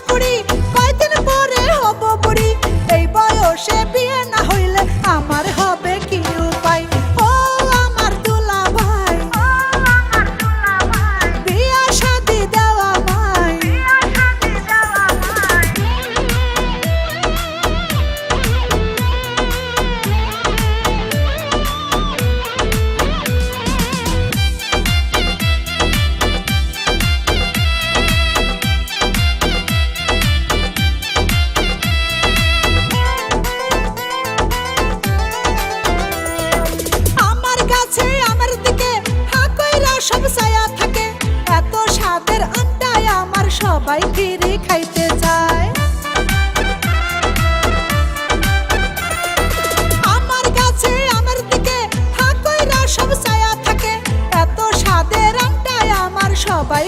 করি কয়দিন পরে হব বুড়ি এই বয়সে বিয়ে না হইলে আমার হবে কি উপায় ও আমার দুলা ভাই বিয়া শাদি দেওয়া ভাই সব ছায়া থাকে এত স্বাদের আমটাই আমার সবাই ফিরে খাইতে চায় আমার কাছে আমার দিকে হাকইরা সব ছায়া থাকে এত স্বাদের আমটাই আমার সবাই